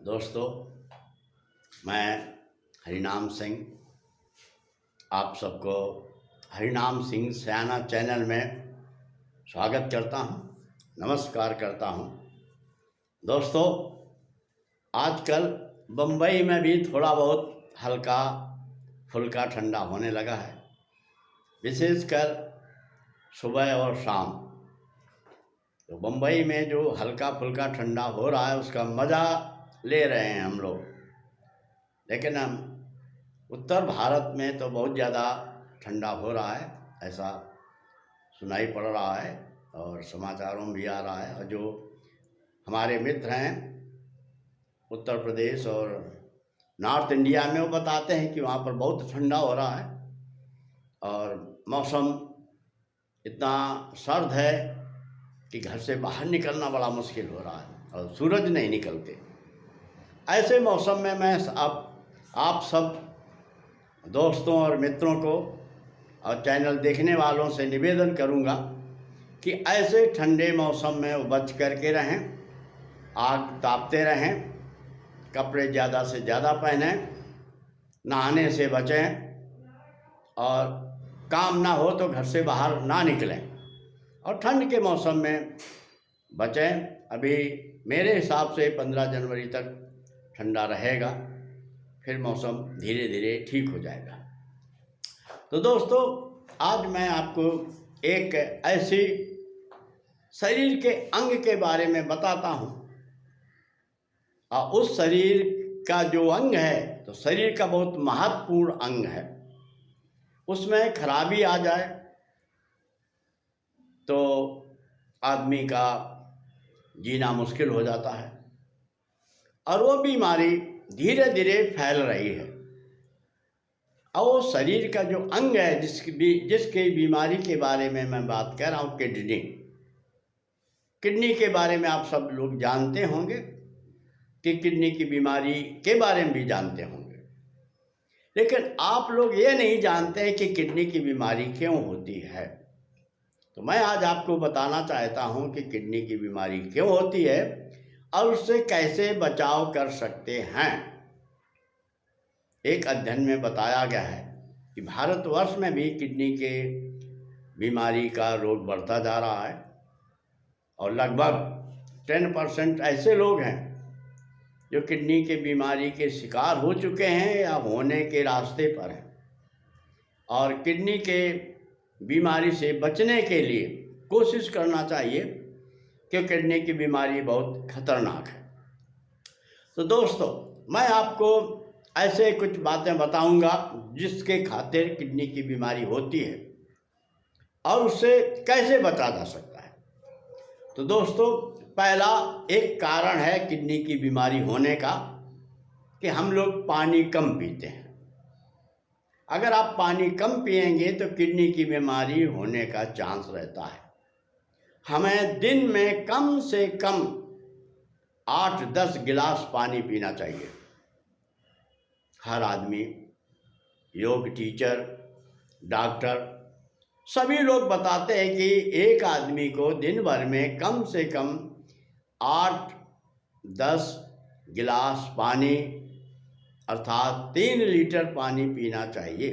दोस्तों, मैं हरिनाम सिंह आप सबको हरिनाम सिंह सयाना चैनल में स्वागत करता हूं, नमस्कार करता हूं। दोस्तों, आजकल बम्बई में भी थोड़ा बहुत हल्का फुल्का ठंडा होने लगा है, विशेषकर सुबह और शाम। तो बम्बई में जो हल्का फुल्का ठंडा हो रहा है उसका मज़ा ले रहे हैं हम लोग। लेकिन हम उत्तर भारत में तो बहुत ज़्यादा ठंडा हो रहा है, ऐसा सुनाई पड़ रहा है और समाचारों में भी आ रहा है। और जो हमारे मित्र हैं उत्तर प्रदेश और नॉर्थ इंडिया में, वो बताते हैं कि वहाँ पर बहुत ठंडा हो रहा है और मौसम इतना सर्द है कि घर से बाहर निकलना बड़ा मुश्किल हो रहा है और सूरज नहीं निकलते। ऐसे मौसम में मैं आप सब दोस्तों और मित्रों को और चैनल देखने वालों से निवेदन करूंगा कि ऐसे ठंडे मौसम में वो बच करके रहें, आग तापते रहें, कपड़े ज़्यादा से ज़्यादा पहनें, नहाने से बचें और काम ना हो तो घर से बाहर ना निकलें और ठंड के मौसम में बचें। अभी मेरे हिसाब से 15 जनवरी तक ठंडा रहेगा, फिर मौसम धीरे धीरे ठीक हो जाएगा। तो दोस्तों, आज मैं आपको एक ऐसी शरीर के अंग के बारे में बताता हूँ। और उस शरीर का जो अंग है, तो शरीर का बहुत महत्वपूर्ण अंग है, उसमें खराबी आ जाए तो आदमी का जीना मुश्किल हो जाता है और वो बीमारी धीरे धीरे फैल रही है। और शरीर का जो अंग है जिसके बीमारी के बारे में मैं बात कर रहा हूँ, किडनी के बारे में आप सब लोग जानते होंगे कि किडनी की बीमारी के बारे में भी जानते होंगे, लेकिन आप लोग ये नहीं जानते हैं कि किडनी की बीमारी क्यों होती है। तो मैं आज आपको बताना चाहता हूँ कि किडनी की बीमारी क्यों होती है और उससे कैसे बचाव कर सकते हैं। एक अध्ययन में बताया गया है कि भारतवर्ष में भी किडनी के बीमारी का रोग बढ़ता जा रहा है और लगभग 10% ऐसे लोग हैं जो किडनी के बीमारी के शिकार हो चुके हैं या होने के रास्ते पर हैं। और किडनी के बीमारी से बचने के लिए कोशिश करना चाहिए, क्योंकि किडनी की बीमारी बहुत खतरनाक है। तो दोस्तों, मैं आपको ऐसे कुछ बातें बताऊंगा जिसके खातिर किडनी की बीमारी होती है और उससे कैसे बचा जा सकता है। तो दोस्तों, पहला एक कारण है किडनी की बीमारी होने का कि हम लोग पानी कम पीते हैं। अगर आप पानी कम पिएंगे तो किडनी की बीमारी होने का चांस रहता है। हमें दिन में कम से कम 8-10 गिलास पानी पीना चाहिए। हर आदमी, योग टीचर, डॉक्टर, सभी लोग बताते हैं कि एक आदमी को दिन भर में कम से कम 8-10 गिलास पानी अर्थात 3 लीटर पानी पीना चाहिए।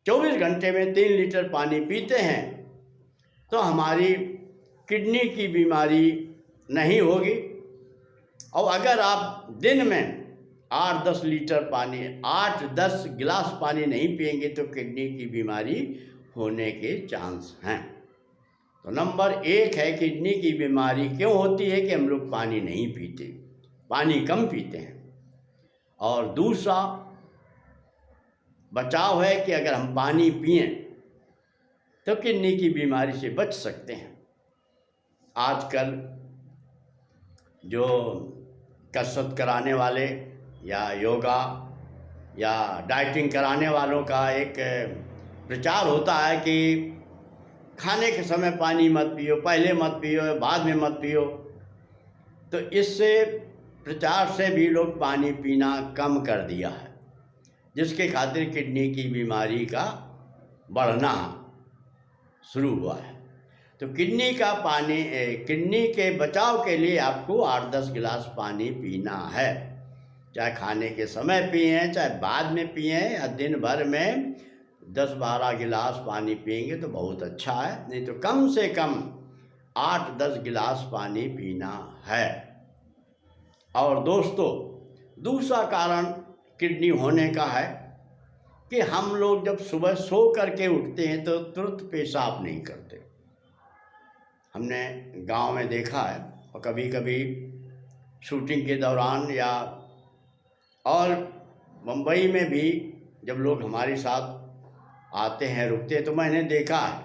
24 घंटे में 3 लीटर पानी पीते हैं तो हमारी किडनी की बीमारी नहीं होगी। और अगर आप दिन में 8-10 लीटर पानी 8-10 गिलास पानी नहीं पिएंगे तो किडनी की बीमारी होने के चांस हैं। तो नंबर 1 है किडनी की बीमारी क्यों होती है कि हम लोग पानी नहीं पीते, पानी कम पीते हैं। और दूसरा बचाव है कि अगर हम पानी पिएं तो किडनी की बीमारी से बच सकते हैं। आजकल जो कसरत कराने वाले या योगा या डाइटिंग कराने वालों का एक प्रचार होता है कि खाने के समय पानी मत पियो, पहले मत पियो, बाद में मत पियो। तो इससे प्रचार से भी लोग पानी पीना कम कर दिया है, जिसके खातिर किडनी की बीमारी का बढ़ना शुरू हुआ है। तो किडनी के बचाव के लिए आपको 8-10 गिलास पानी पीना है। चाहे खाने के समय पिए, चाहे बाद में पिए, या दिन भर में 10-12 गिलास पानी पिएंगे तो बहुत अच्छा है। नहीं तो कम से कम 8-10 गिलास पानी पीना है। और दोस्तों, दूसरा कारण किडनी होने का है कि हम लोग जब सुबह सो करके उठते हैं तो तुरंत पेशाब नहीं करते। हमने गांव में देखा है, और कभी कभी शूटिंग के दौरान या और मुंबई में भी जब लोग हमारे साथ आते हैं, रुकते हैं, तो मैंने देखा है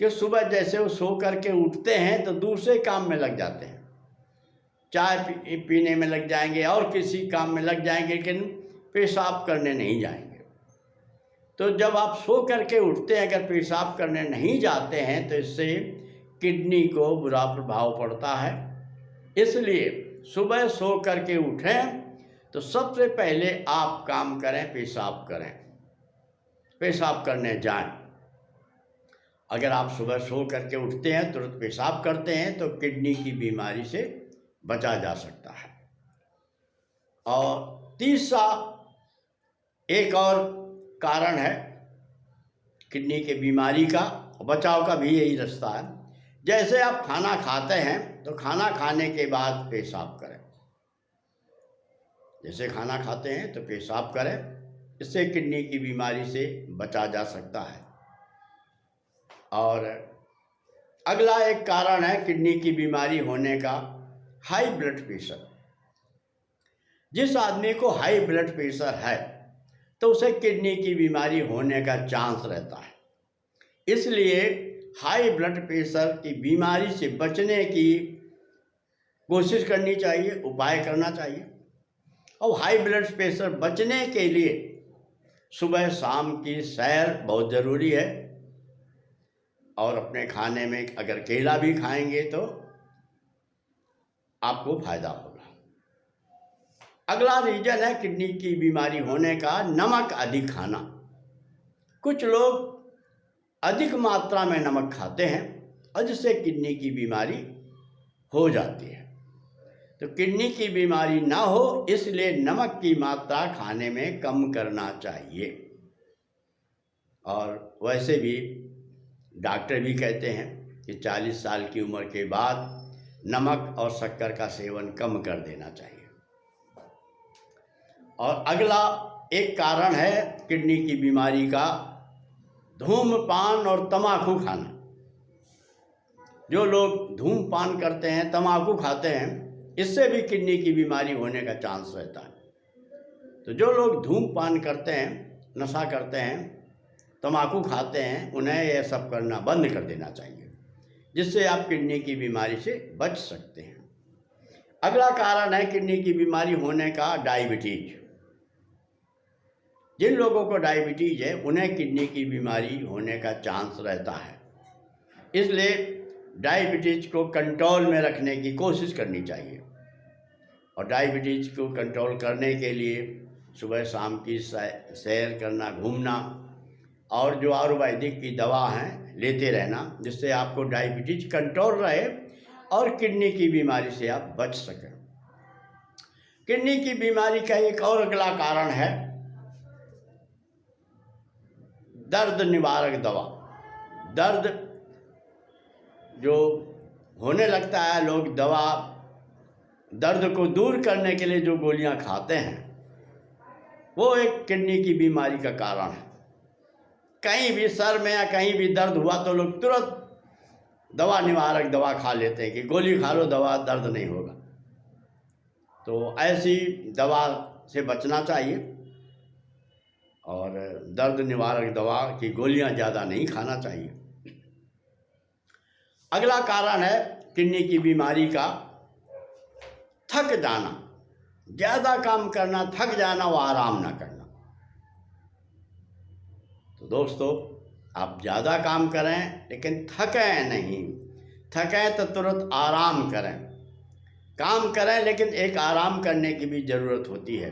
कि सुबह जैसे वो सो करके उठते हैं तो दूसरे काम में लग जाते हैं, चाय पीने में लग जाएंगे और किसी काम में लग जाएंगे, लेकिन पेशाब करने नहीं जाएंगे। तो जब आप सो करके उठते हैं, अगर पेशाब करने नहीं जाते हैं तो इससे किडनी को बुरा प्रभाव पड़ता है। इसलिए सुबह सो करके उठें तो सबसे पहले आप काम करें, पेशाब करें, पेशाब करने जाएं। अगर आप सुबह सो करके उठते हैं, तुरंत पेशाब करते हैं, तो किडनी की बीमारी से बचा जा सकता है। और तीसरा एक और कारण है किडनी के बीमारी का बचाव का भी यही रास्ता है। जैसे आप खाना खाते हैं तो खाना खाने के बाद पेशाब करें। जैसे खाना खाते हैं तो पेशाब करें, इससे किडनी की बीमारी से बचा जा सकता है। और अगला एक कारण है किडनी की बीमारी होने का, हाई ब्लड प्रेशर। जिस आदमी को हाई ब्लड प्रेशर है तो उसे किडनी की बीमारी होने का चांस रहता है। इसलिए हाई ब्लड प्रेशर की बीमारी से बचने की कोशिश करनी चाहिए, उपाय करना चाहिए। और हाई ब्लड प्रेशर बचने के लिए सुबह शाम की सैर बहुत ज़रूरी है। और अपने खाने में अगर केला भी खाएंगे तो आपको फायदा होगा। अगला रीजन है किडनी की बीमारी होने का, नमक अधिक खाना। कुछ लोग अधिक मात्रा में नमक खाते हैं और जिससे किडनी की बीमारी हो जाती है। तो किडनी की बीमारी ना हो इसलिए नमक की मात्रा खाने में कम करना चाहिए। और वैसे भी डॉक्टर भी कहते हैं कि 40 साल की उम्र के बाद नमक और शक्कर का सेवन कम कर देना चाहिए। और अगला एक कारण है किडनी की बीमारी का, धूम्रपान और तम्बाकू खाना। जो लोग धूम्रपान करते हैं, तम्बाकू खाते हैं, इससे भी किडनी की बीमारी होने का चांस रहता है। तो जो लोग धूम्रपान करते हैं, नशा करते हैं, तम्बाकू खाते हैं, उन्हें यह सब करना बंद कर देना चाहिए, जिससे आप किडनी की बीमारी से बच सकते हैं। अगला कारण है किडनी की बीमारी होने का, डायबिटीज। जिन लोगों को डायबिटीज है उन्हें किडनी की बीमारी होने का चांस रहता है। इसलिए डायबिटीज को कंट्रोल में रखने की कोशिश करनी चाहिए। और डायबिटीज को कंट्रोल करने के लिए सुबह शाम की सैर करना, घूमना, और जो आयुर्वेदिक की दवा हैं लेते रहना, जिससे आपको डायबिटीज कंट्रोल रहे और किडनी की बीमारी से आप बच सकें। किडनी की बीमारी का एक और अगला कारण है दर्द निवारक दवा। दर्द जो होने लगता है, लोग दर्द को दूर करने के लिए जो गोलियां खाते हैं, वो एक किडनी की बीमारी का कारण है। कहीं भी सर में या कहीं भी दर्द हुआ तो लोग तुरंत दवा निवारक दवा खा लेते हैं कि गोली खा लो, दवा दर्द नहीं होगा। तो ऐसी दवा से बचना चाहिए और दर्द निवारक दवा की गोलियां ज़्यादा नहीं खाना चाहिए। अगला कारण है किडनी की बीमारी का, थक जाना। ज़्यादा काम करना, थक जाना, वो आराम ना करना। तो दोस्तों, आप ज़्यादा काम करें लेकिन थकें नहीं। थकें तो तुरंत आराम करें। काम करें लेकिन एक आराम करने की भी ज़रूरत होती है।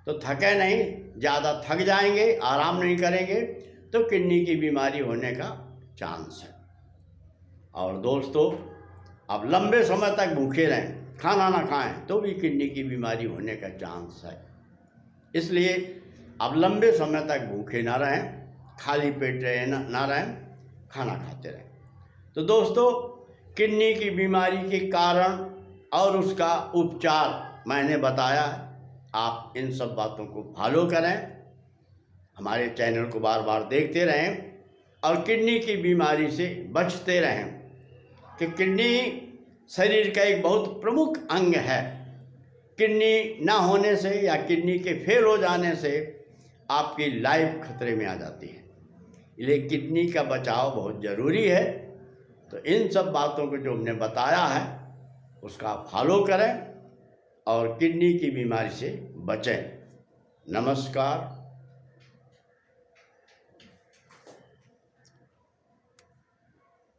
तो थके नहीं, ज़्यादा थक जाएंगे, आराम नहीं करेंगे तो किडनी की बीमारी होने का चांस है। और दोस्तों, आप लंबे समय तक भूखे रहें, खाना ना खाएं तो भी किडनी की बीमारी होने का चांस है। इसलिए आप लंबे समय तक भूखे ना रहें, खाली पेट रहे ना रहें, खाना खाते रहें। तो दोस्तों, किडनी की बीमारी के कारण और उसका उपचार मैंने बताया है। आप इन सब बातों को फॉलो करें, हमारे चैनल को बार बार देखते रहें और किडनी की बीमारी से बचते रहें कि किडनी शरीर का एक बहुत प्रमुख अंग है। किडनी ना होने से या किडनी के फेल हो जाने से आपकी लाइफ खतरे में आ जाती है। इसलिए किडनी का बचाव बहुत ज़रूरी है। तो इन सब बातों को जो हमने बताया है उसका फॉलो करें और किडनी की बीमारी से बचें। नमस्कार।